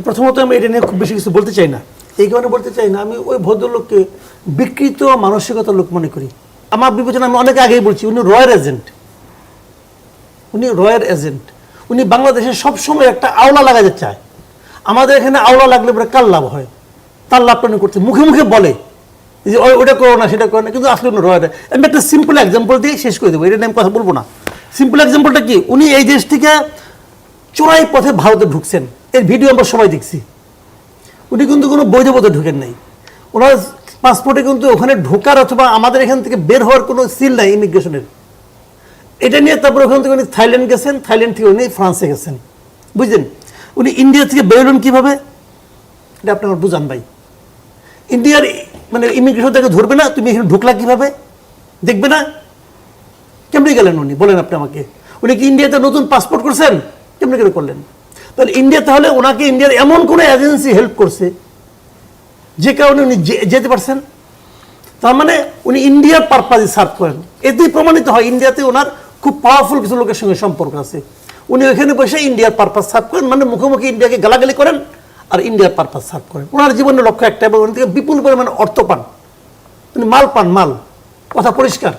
প্রথমত আমি এটা নিয়ে খুব বেশি কিছু বলতে চাই না, এই কারণে বলতে চাই না, আমি ওই ভদ্রলোককে বিকৃত মানসিকতার লোক মনে করি। আমার বিবেচনা, আমি অনেক আগেই বলছি, উনি রয়ের এজেন্ট, উনি রয়ের এজেন্ট। উনি বাংলাদেশে সবসময় একটা আওলা লাগাতে চায়। আমাদের এখানে আওলা লাগলে পরে কার লাভ হয়, তার লাভটা উনি করতে মুখে মুখে বলে যে ওটা করো না, সেটা করো না, কিন্তু আসলে উনি রয়ের। আমি একটা সিম্পল এক্সাম্পল দিয়ে শেষ করে দেবো, এটা নিয়ে আমি কথা বলবো না। সিম্পল এক্সাম্পলটা কি, উনি এই দেশ থেকে চোরাই পথে ভারতে ঢুকছেন, এর ভিডিও আমরা সবাই দেখছি। উনি কিন্তু কোনো বৈধ পথে ঢুকেন নাই, ওনার পাসপোর্টে কিন্তু ওখানে ঢোকার অথবা আমাদের এখান থেকে বের হওয়ার কোনো সিল নাই ইমিগ্রেশনের। এটা নিয়ে তারপর ওখান থেকে উনি থাইল্যান্ড গেছেন, থাইল্যান্ড থেকে উনি ফ্রান্সে গেছেন, বুঝলেন। উনি ইন্ডিয়া থেকে বেরোলেন কীভাবে, এটা আপনি আমার বুঝান ভাই। ইন্ডিয়ার মানে ইমিগ্রেশন তাকে ধরবে না, তুমি এখানে ঢুকলা কীভাবে, দেখবে না, কেমনি গেলেন উনি বলেন আপনি আমাকে। উনি কি ইন্ডিয়াতে নতুন পাসপোর্ট করছেন, কেমনি করে করলেন? তাহলে ইন্ডিয়া, তাহলে ওনাকে ইন্ডিয়ার এমন কোনো এজেন্সি হেল্প করছে যে কারণে উনি যেতে পারছেন। তার মানে উনি ইন্ডিয়ার পারপাজে সার্ভ করেন। এতেই প্রমাণিত হয় ইন্ডিয়াতে ওনার খুব পাওয়ারফুল কিছু লোকের সঙ্গে সম্পর্ক আছে। উনি ওইখানে বসে ইন্ডিয়ার পারপাস সার্ভ করেন, মানে মুখোমুখি ইন্ডিয়াকে গালাগালি করেন আর ইন্ডিয়ার পারপাস সার্ভ করেন। ওনার জীবনের লক্ষ্য একটা, এবং উনি থেকে বিপুল পরিমাণে অর্থ পান, উনি মাল পান, মাল, কথা পরিষ্কার।